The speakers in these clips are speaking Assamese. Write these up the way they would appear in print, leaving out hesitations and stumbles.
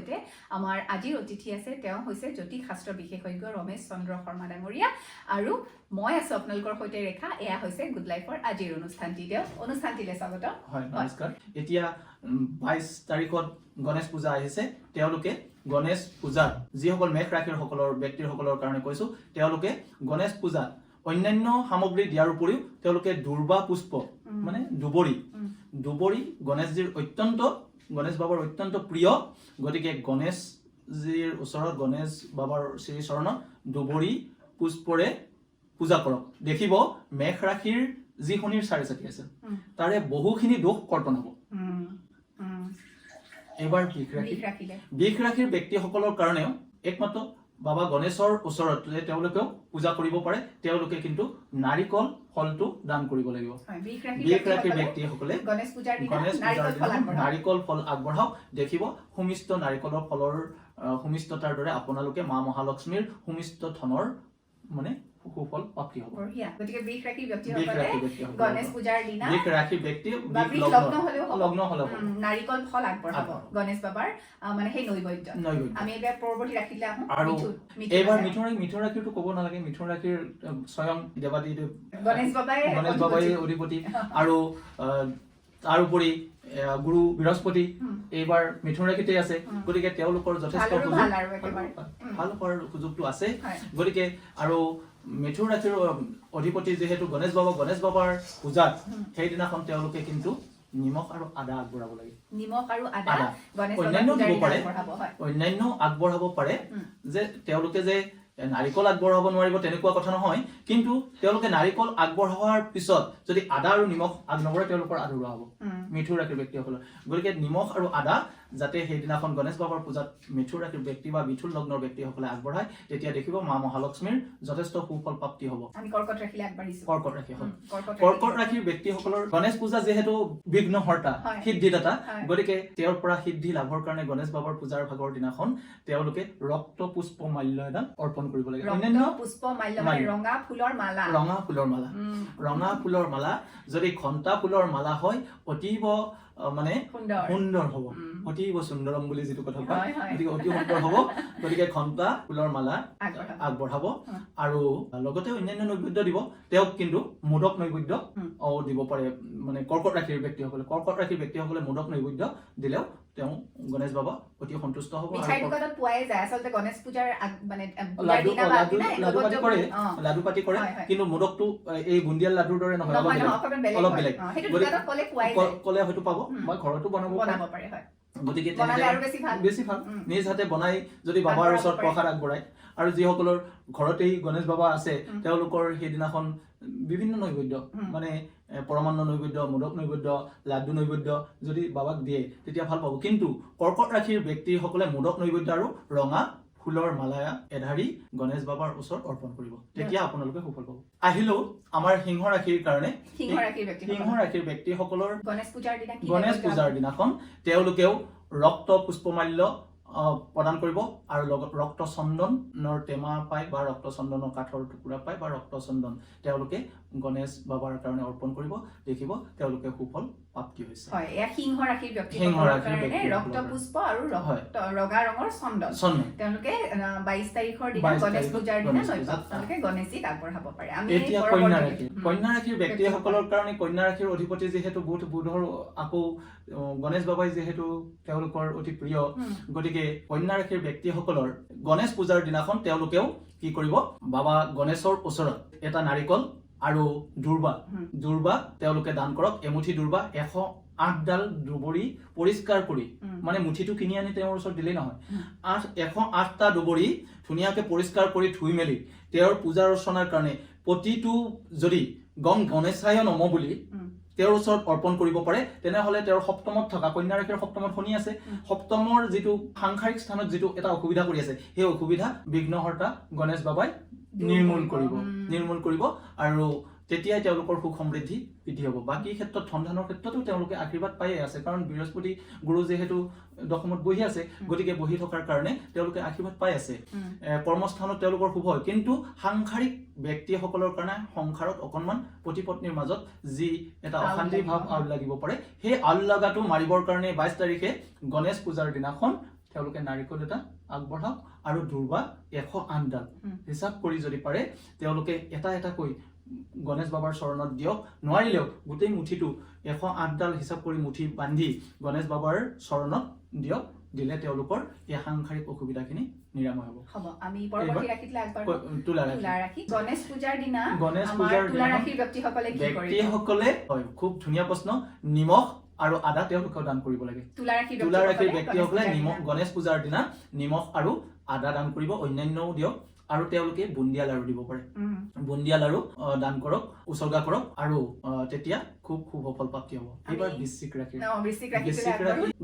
সৈতে আমাৰ আজিৰ অতিথি আছে তেওঁ হৈছে জ্যোতিষ শাস্ত্ৰ বিশেষজ্ঞ ৰমেশ চন্দ্ৰ শৰ্মা ডাঙৰীয়া আৰু মই আছো আপোনালোকৰ সৈতে ৰেখা এয়া হৈছে গুড লাইফৰ আজিৰ অনুষ্ঠানটিলৈ স্বাগত হয় নমস্কাৰ এতিয়া 22 তাৰিখত গণেশ পূজা আহিছে তেওঁলোকে গণেশ পূজা যিসকল মেঘ ৰাশিৰ সকলৰ ব্যক্তিসকলৰ কাৰণে কৈছো তেওঁলোকে গণেশ পূজা অন্যান্য সামগ্ৰী দিয়াৰ উপৰিও তেওঁলোকে দুৰ্বা পুষ্প মানে দুবৰি গণেশ বাবাৰ অত্যন্ত প্ৰিয় গতিকে গণেশজীৰ ওচৰত গণেশ বাবাৰ শ্ৰী চৰণত দুবৰি পুষ্পৰে পূজা কৰক দেখিব মেঘ ৰাশিৰ যি শনিৰ চাৰি আছে তাৰে বহুখিনি দোষ কৰ্তন হ'ব এবাৰ বিষ ৰাশিৰ ব্যক্তিসকলৰ কাৰণেও একমাত্ৰ বাবা গণেশৰ ওচৰত তেওঁলোকেও পূজা কৰিব পাৰে তেওঁলোকে কিন্তু নাৰিকল ফলটো দান কৰিব লাগিব বিষ ৰাশিৰ ব্যক্তিসকলে গণেশ পূজাৰ দিনা নাৰিকল ফল আগবঢ়াওক দেখিব সুমিষ্ট নাৰিকলৰ ফলৰ সুমিষ্টতাৰ দৰে আপোনালোকে মা মহালক্ষ্মীৰ সুমিষ্ট ধনৰ মানে সুফল প্ৰাপ্তি হ'ব গতিকে বিষ ৰাশিৰ ব্যক্তিসকলে গণেশ পূজাৰ দিনা বিষ ৰাশিৰ ব্যক্তি লগ্ন হলেও নাৰিকল ফল আগবঢ়াব গণেশ বাবাৰ মানে সেই নৈবেদ্য আমি এতিয়া পৰৱৰ্তী ৰাখিলে আহো আৰু এইবাৰ মিথুন ৰাশিৰটো ক'ব নালাগে মিথুন ৰাশিৰ স্বয়ং দেৱাদিদেৱ গণেশ বাবাই অধিপতি আৰু তাৰ উপৰি গুৰু বৃহস্পতি এইবাৰ মিথুন ৰাশিতে আছে গতিকে তেওঁলোকৰ যথেষ্ট ভাল হোৱাৰ সুযোগটো আছে গতিকে আৰু মিথুন ৰাশিৰ অধিপতি যেহেতু গণেশ বাবাৰ পূজাত সেইদিনাখন তেওঁলোকে কিন্তু নিমখ আৰু আদা আগবঢ়াব লাগে অন্যান্য আগবঢ়াব পাৰে যে তেওঁলোকে যে নাৰিকল আগবঢ়াব নোৱাৰিব তেনেকুৱা কথা নহয় কিন্তু তেওঁলোকে নাৰিকল আগবঢ়োৱাৰ পিছত যদি আদা আৰু নিমখ আগনবঢ়ে তেওঁলোকৰ আধৰুৱা হ'ব মিথুন ৰাশিৰ ব্যক্তিসকলৰ গতিকে নিমখ আৰু আদা যাতে সেইদিনাখন গণেশ বাবাৰ পূজাত মিথুন ৰাশিৰ ব্যক্তি বা মিথুন লগ্নৰ ব্যক্তিসকলে আগবঢ়ায় তেতিয়া দেখিব মা মহালক্ষ্মীৰ যথেষ্ট সুফল প্ৰাপ্তি হ'ব কৰ্কট ৰাশিৰ ব্যক্তিসকলৰ গণেশ পূজা যিহেতু বিঘ্নহৰ্তা সিদ্ধিদাতা গতিকে তেওঁৰ পৰা সিদ্ধি লাভৰ কাৰণে গণেশ বাবাৰ পূজাৰ ভাগৰ দিনাখন তেওঁলোকে ৰক্ত পুষ্প মাল্যদান অৰ্পণ কৰিব লাগে ৰঙা ফুলৰ মালা যদি ঘণ্টা ফুলৰ মালা হয় অতীব মানে সুন্দৰ হ'ব অতীব সুন্দৰম বুলি যিটো কথা কয় গতিকে অতি সুন্দৰ হ'ব গতিকে ঘণ্টা ফুলৰ মালা আগবঢ়াব আৰু লগতে অন্যান্য নৈবেদ্য দিব তেওঁক কিন্তু মোদক নৈবেদ্য দিব পাৰে মানে কৰ্কট ৰাশিৰ ব্যক্তিসকলে মোদক নৈবেদ্য দিলেও তেওঁ গণেশ বাবা অতি সন্তুষ্ট হ'ব লাডু পাতি কৰে কিন্তু মোদকটো এই বুন্দিয়াল লাডুৰ দৰে নহয় অলপ বেলেগ কলে হয়তো পাব মই ঘৰতো বনাব পাৰে গতিকে বেছি ভাল নিজ হাতে বনাই যদি বাবাৰ ওচৰত প্ৰসাদ আগবঢ়ায় আৰু যিসকলৰ ঘৰতেই গণেশ বাবা আছে তেওঁলোকৰ সেইদিনাখন বিভিন্ন নৈবেদ্য মানে পৰমান্ন নৈবেদ্য মোদক নৈবেদ্য লাডু নৈবেদ্য যদি বাবাক দিয়ে তেতিয়া ভাল পাব কিন্তু কৰ্কট ৰাশিৰ ব্যক্তিসকলে মোদক নৈবেদ্য আৰু ৰঙা ফুলৰ মালা এধাৰি গণেশ বাবাৰ ওচৰত অৰ্পণ কৰিব তেতিয়া আপোনালোকে সুফল পাব আহিলেও আমাৰ সিংহ ৰাশিৰ কাৰণে সিংহ ৰাশিৰ ব্যক্তিসকলৰ গণেশ পূজাৰ দিনাখন তেওঁলোকেও ৰক্ত পুষ্পমাল্য প্ৰদান কৰিব আৰু ৰক্ত চন্দনৰ টেমা পায় বা ৰক্ত চন্দনৰ কাঠৰ টুকুৰা পায় বা ৰক্ত চন্দন তেওঁলোকে গণেশ বাবাৰ কাৰণে অৰ্পণ কৰিব দেখিব তেওঁলোকে সুফল প্ৰাপ্তি হৈছে সিংহ ৰাশিৰ ব্যক্তিসকলৰ কাৰণে ৰক্ত পুষ্প আৰু ৰঙা ৰঙৰ চন্দন তেওঁলোকে 22 তাৰিখৰ দিনা গণেশ পূজাৰ দিনা তেওঁলোকে গণেশজীক আগবঢ়াব পাৰে এতিয়া কন্যা ৰাশিৰ ব্যক্তিসকলৰ কাৰণে কন্যা ৰাশিৰ অধিপতি যিহেতু বুধৰ আকৌ গণেশ বাবাই যিহেতু তেওঁলোকৰ অতি প্ৰিয় গতিকে কন্যা ৰাশিৰ ব্যক্তিসকলৰ গণেশ পূজাৰ দিনাখন তেওঁলোকেও কি কৰিব বাবা গণেশৰ ওচৰত এটা নাৰিকল আৰু দুৰ্বা তেওঁলোকে দান কৰক এমুঠি দুৰ্বা 108ডাল দুবৰি পৰিষ্কাৰ কৰি মানে মুঠিটো কিনি আনি তেওঁৰ ওচৰত দিলেই নহয় 108টা দুবৰি ধুনীয়াকে পৰিষ্কাৰ কৰি ধুই মেলি তেওঁৰ পূজা অৰ্চনাৰ কাৰণে প্ৰতিটো যদি গণেশায় নম বুলি তেওঁৰ ওচৰত অৰ্পণ কৰিব পাৰে তেনেহলে তেওঁৰ সপ্তমত থকা কন্যা ৰাশিৰ সপ্তমত শনি আছে সপ্তমৰ যিটো সাংসাৰিক স্থানত যিটো এটা অসুবিধা কৰি আছে সেই অসুবিধা বিঘ্নহৰ্তা গণেশ বাবাই নিৰ্মূল কৰিব আৰু তেতিয়াই তেওঁলোকৰ সুখ সমৃদ্ধি বৃদ্ধি হ'ব বাকী ক্ষেত্ৰত ধন ক্ষেত্ৰতো তেওঁলোকে আশীৰ্বাদ পায়ে আছে কাৰণ বৃহস্পতি গুৰু যেহেতু দশমত বহি আছে গতিকে বহি থকাৰ কাৰণে তেওঁলোকে আশীৰ্বাদ পাই আছে কৰ্মস্থানত তেওঁলোকৰ শুভ হয় কিন্তু সাংসাৰিক ব্যক্তিসকলৰ কাৰণে সংসাৰত অকনমান পতি পত্নীৰ মাজত যি এটা অশান্তি ভাৱ লাগিব পাৰে সেই আল লগাটো মাৰিবৰ কাৰণে 22 তাৰিখে গণেশ পূজাৰ দিনাখন তেওঁলোকে নাৰিকল এটা আগবঢ়াওক আৰু দুৰ্বা 108 ডাল হিচাপ কৰি যদি পাৰে তেওঁলোকে এটা এটাকৈ গণেশ বাবাৰ চৰণত দিয়ক নোৱাৰিলেও গোটেই মুঠিটো 108 ডাল হিচাপ কৰি মুঠি বান্ধি গণেশ বাবাৰ চৰণত দিয়ক দিলে তেওঁলোকৰ এই সাংসাৰিক অসুবিধাখিনি নিৰাময় হ'ব হ'ব আমি পৰৱৰ্তী ৰাখিলে আগবাঢ়ো তুলা ৰাখি গণেশ পূজাৰ দিনা গণেশ আমাৰ পূজাৰ তুলা ৰাখিৰ ব্যক্তিসকলে কি কৰিব ব্যক্তিসকলে হয় খুব ধুনীয়া প্ৰশ্ন নিমখ আৰু আদা তেওঁলোকে দান কৰিব লাগে তুলা ৰাখিৰ ব্যক্তিসকলে নিমখ গণেশ পূজাৰ দিনা নিমখ আৰু আদা দান কৰিব অন্যান্যও দিয়ক আৰু তেওঁলোকে বুন্দিয়া লাৰু দিব পাৰে বুন্দিয়া লাৰু দান কৰক উছৰ্গা কৰক আৰু তেতিয়া খুব খুব সফল প্ৰাপ্তি হ'ব এইবাৰ বৃশ্চিক ৰাখি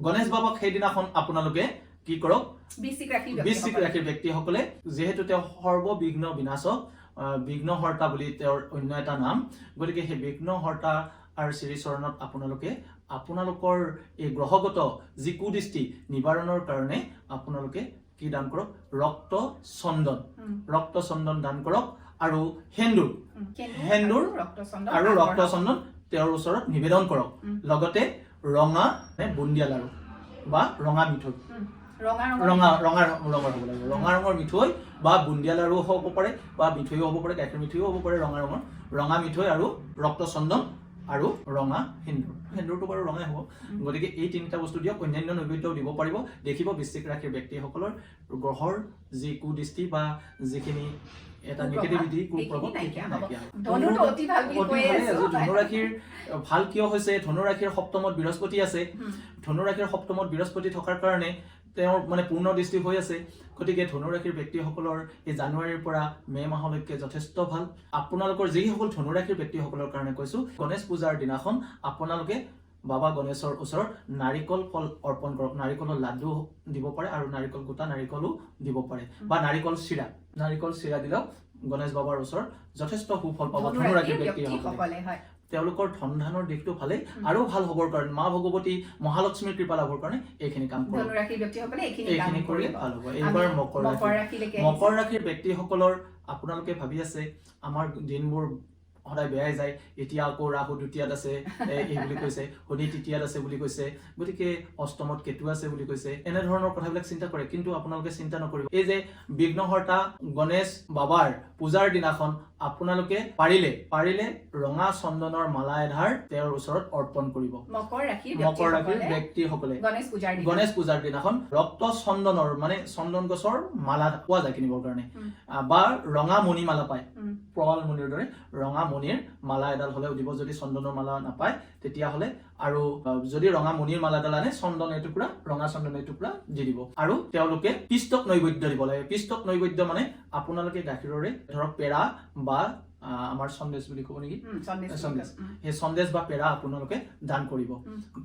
গণেশ বাবাক সেইদিনাখন আপোনালোকে কি কৰক বৃশ্চিক ৰাখিৰ ব্যক্তিসকলে যেহেতু তেওঁ সৰ্ববিঘ্ন বিনাশক বিঘ্নহৰ্তা বুলি তেওঁৰ অন্য এটা নাম গতিকে সেই বিঘ্নহৰ্তা আৰু শ্ৰী চৰণত আপোনালোকে আপোনালোকৰ এই গ্ৰহগত যি কুদৃষ্টি নিবাৰণৰ কাৰণে আপোনালোকে কি দান কৰক ৰক্ত চন্দন দান কৰক আৰু সেন্দুৰ আৰু ৰক্ত চন্দন তেওঁৰ ওচৰত নিবেদন কৰক লগতে ৰঙা বুন্দিয়া লাৰু বা ৰঙা মিঠৈ ৰঙা ৰঙৰ মিঠৈ বা বুন্দিয়া লাৰু হ'ব পাৰে বা মিঠৈও হ'ব পাৰে গাখীৰ মিঠৈও হ'ব পাৰে ৰঙা মিঠৈ আৰু ৰক্ত চন্দন আৰু ৰঙা সেন্দুৰটো বাৰু ৰঙাই হ'ব গতিকে এই তিনিটা বস্তু দিয়ক অন্যান্য নৈবেদ্যও দিব পাৰিব দেখিব বৃশ্চিক ৰাশিৰ ব্যক্তিসকলৰ গ্ৰহৰ যি কুদৃষ্টি বা যিখিনি এটা নিগেটিভিটি কুপ্ৰভাৱ ধনুৰাশিৰ ভাল কিয় হৈছে ধনুৰাশিৰ সপ্তমত বৃহস্পতি আছে ধনুৰাশিৰ সপ্তমত বৃহস্পতি থকাৰ কাৰণে তেওঁৰ মানে পূৰ্ণ দৃষ্টি হৈ আছে গতিকে ধনুৰাশিৰ ব্যক্তিসকলৰ এই জানুৱাৰীৰ পৰা মে মাহলৈকে যথেষ্ট ভাল আপোনালোকৰ যিসকল ধনুৰাশিৰ ব্যক্তিসকলৰ কাৰণে কৈছো গণেশ পূজাৰ দিনাখন আপোনালোকে বাবা গণেশৰ ওচৰত নাৰিকল ফল অৰ্পণ কৰক নাৰিকলৰ লাড্ডু দিব পাৰে আৰু নাৰিকল গোটা নাৰিকলো দিব পাৰে বা নাৰিকল চিৰা দিলেও গণেশ বাবাৰ ওচৰত যথেষ্ট সুফল পাব ধনুৰাশিৰ ব্যক্তিসকলে তেওঁলোকৰ ধন ধানৰ দিশটো ভালেই আৰু ভাল হ'বৰ কাৰণে মা ভগৱতী মহালক্ষ্মীৰ কৃপা লাভৰ কাৰণে এইখিনি কাম কৰক এইখিনি কৰিলে ভাল হ'ব এইবাৰ মকৰ ৰাশিৰ ব্যক্তিসকলৰ আপোনালোকে ভাবি আছে আমাৰ দিনবোৰ সদায় বেয়াই যায় এতিয়া আকৌ ৰাহু দ্বিতীয়াত আছে এই বুলি কৈছে শনি তৃতীয়াত আছে বুলি কৈছে গতিকে অষ্টমত কেতু আছে বুলি কৈছে এনেধৰণৰ কথাবিলাক চিন্তা কৰে কিন্তু আপোনালোকে চিন্তা নকৰিব এই যে বিঘ্নহৰ্তা গণেশ বাবাৰ পূজাৰ দিনাখন আপোনালোকে পাৰিলে ৰঙা চন্দনৰ মালা এধাৰ তেওঁৰ ওচৰত অৰ্পণ কৰিব মকৰ ৰাশিৰ ব্যক্তিসকলে গণেশ পূজাৰ দিনাখন ৰক্ত চন্দনৰ মানে চন্দন গছৰ মালা পোৱা যায় কিনিবৰ কাৰণে বা ৰঙা মণি মালা পায় প্ৰবাল মণিৰ দৰে ৰঙা মণিৰ মালা এডাল হলেও দিব যদি চন্দনৰ মালা নাপায় তেতিয়াহ'লে আৰু যদি ৰঙা মণিৰ মালাডাল আনে চন্দন এটুকুৰা ৰঙা চন্দন এটুকুৰা দি দিব আৰু তেওঁলোকে পিষ্টক নৈবেদ্য দিব লাগে পিষ্টক নৈবেদ্য মানে আপোনালোকে গাখীৰৰে ধৰক পেৰা বা আমাৰ সন্দেশ বুলি ক'ব নেকি সেই সন্দেশ বা পেৰা আপোনালোকে দান কৰিব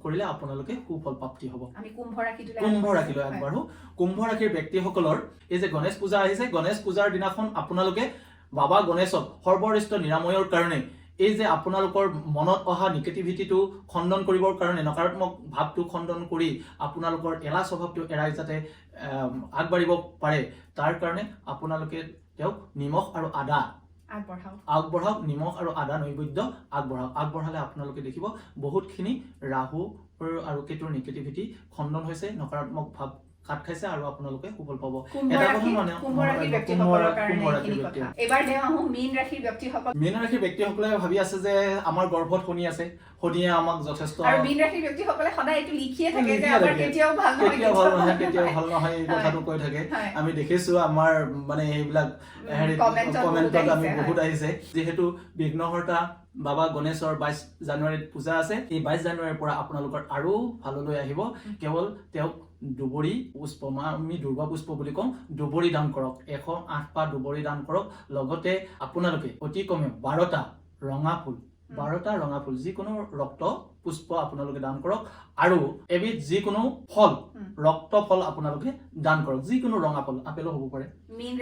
কৰিলে আপোনালোকে সুফল প্ৰাপ্তি হ'ব আমি কুম্ভ ৰাশিলৈ আগবাঢ়ো কুম্ভ ৰাশিৰ ব্যক্তিসকলৰ এই যে গণেশ পূজা আহিছে গণেশ পূজাৰ দিনাখন আপোনালোকে বাবা গণেশক সৰ্বশ্ৰেষ্ঠ নিৰাময়ৰ কাৰণে এই যে আপোনালোকৰ মনত অহা নিগেটিভিটিটো খণ্ডন কৰিবৰ কাৰণে নকাৰাত্মক ভাৱটো খণ্ডন কৰি আপোনালোকৰ এলা স্বভাৱটো এৰাই যাতে আগবাঢ়িব পাৰে তাৰ কাৰণে আপোনালোকে তেওঁক নিমখ আৰু আদা আগবঢ়াওক নিমখ আৰু আদা নৈবেদ্য আগবঢ়ালে আপোনালোকে দেখিব বহুতখিনি ৰাহু আৰু কেতুৰ নিগেটিভিটি খণ্ডন হৈছে নকাৰাত্মক ভাৱ কাট খাইছে আৰু আপোনালোকে সুফল পাব এটা কথা মানে মীন ৰাশিৰ ব্যক্তিসকলে ভাবি আছে যে আমাৰ গৰ্ভত শনি আছে শনিয়ে আমাক যথেষ্ট আৰু মীন ৰাশিৰ ব্যক্তিসকলে সদায় এইটো লিখিয়ে থাকে যে আমাৰ কেতিয়াও ভাল নহয় এই কথাটো কৈ থাকে আমি দেখিছো আমাৰ মানে এইবিলাক কমেন্টত আমি বহুত আহিছে যিহেতু বিঘ্নহৰ্তা বাবা গণেশৰ 22 জানুৱাৰীত পূজা আছে এই 22 জানুৱাৰীৰ পৰা আপোনালোকৰ আৰু ভাললৈ আহিব কেৱল তেওঁক দুবৰি পুষ্প আমি দুৰ্বা পুষ্প বুলি কওঁ দুবৰি দান কৰক 108 পা দুবৰি দান কৰক লগতে আপোনালোকে অতি কমে 12টা ৰঙা ফুল যিকোনো ৰক্ত পুষ্প আপোনালোকে দান কৰক আৰু এবিধ যিকোনো ফল ৰক্ত ফল আপোনালোকে দান কৰক যিকোনো ৰঙা ফল আপেলো হ'ব পাৰে মীন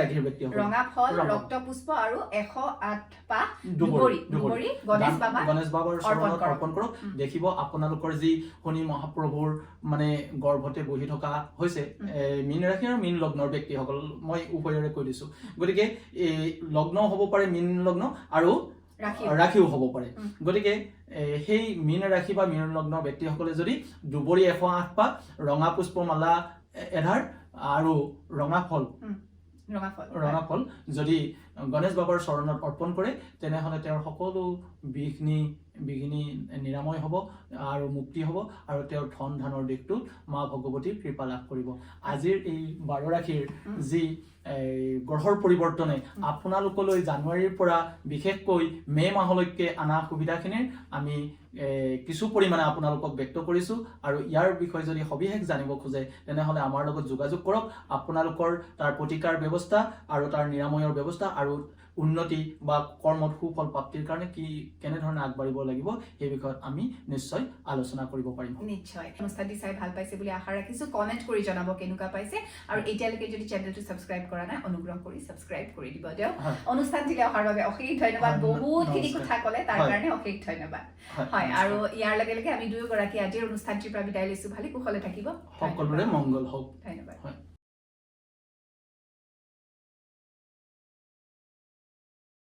ৰাশিৰ ব্যক্তি ৰঙা ফল ৰক্ত পুষ্প আৰু 108 পা দুবৰি গণেশ বাবাৰ চৰণত অৰ্পণ কৰক দেখিব আপোনালোকৰ যি শনি মহাপ্ৰভুৰ মানে গৰ্ভতে বহি থকা হৈছে মীন ৰাশি আৰু মীন লগ্নৰ ব্যক্তিসকল মই উভয়ৰে কৈ দিছো গতিকে এই লগ্ন হ'ব পাৰে মীন লগ্ন আৰু ৰাখিও হ'ব পাৰে গতিকে সেই মীন ৰাশি বা মীন লগ্নৰ ব্যক্তিসকলে যদি দুবৰি 108 পা ৰঙা পুষ্পমালা এধাৰ আৰু ৰঙা ফল ৰঙা ফল যদি গণেশ বাবাৰ চৰণত অৰ্পণ কৰে তেনেহ'লে তেওঁৰ সকলো বিঘ্নি নিৰাময় হ'ব আৰু মুক্তি হ'ব আৰু তেওঁৰ ধন ধানৰ দিশটোত মা ভগৱতীৰ কৃপা লাভ কৰিব। আজিৰ এই 12 ৰাশিৰ যি গ্ৰহৰ পৰিৱৰ্তনে আপোনালোকলৈ জানুৱাৰীৰ পৰা বিশেষকৈ মে' মাহলৈকে অনা সুবিধাখিনিৰ আমি কিছু পৰিমাণে আপোনালোকক ব্যক্ত কৰিছোঁ আৰু ইয়াৰ বিষয়ে যদি সবিশেষ জানিব খোজে তেনেহ'লে আমাৰ লগত যোগাযোগ কৰক। আপোনালোকৰ তাৰ প্ৰতিকাৰ ব্যৱস্থা আৰু তাৰ নিৰাময়ৰ ব্যৱস্থা আৰু উন্নতি বা কৰ্মত সুফল প্ৰাপ্তিৰ কাৰণে কেনেধৰণে আগবাঢ়িব লাগিব সেই বিষয়ত আমি নিশ্চয় আলোচনা কৰিব পাৰিম। নিশ্চয় অনুষ্ঠানটি চাই ভাল পাইছে বুলি আশা ৰাখিছোঁ। কমেণ্ট কৰি জনাব কেনেকুৱা পাইছে আৰু এতিয়ালৈকে যদি চেনেলটো ছাবস্ক্ৰাইব কৰা নাই অনুগ্ৰহ কৰি ছাবস্ক্ৰাইব কৰি দিব দিয়ক। অনুষ্ঠানটিলৈ অহাৰ বাবে অশেষ ধন্যবাদ। বহুতখিনি কথা ক'লে তাৰ কাৰণে অশেষ ধন্যবাদ। হয় আৰু ইয়াৰ লগে লগে আমি দুয়োগৰাকী আজিৰ অনুষ্ঠানটিৰ পৰা বিদায় লৈছোঁ। ভালে কুশলে থাকিব। সকলোৰে মংগল হওক। ধন্যবাদ।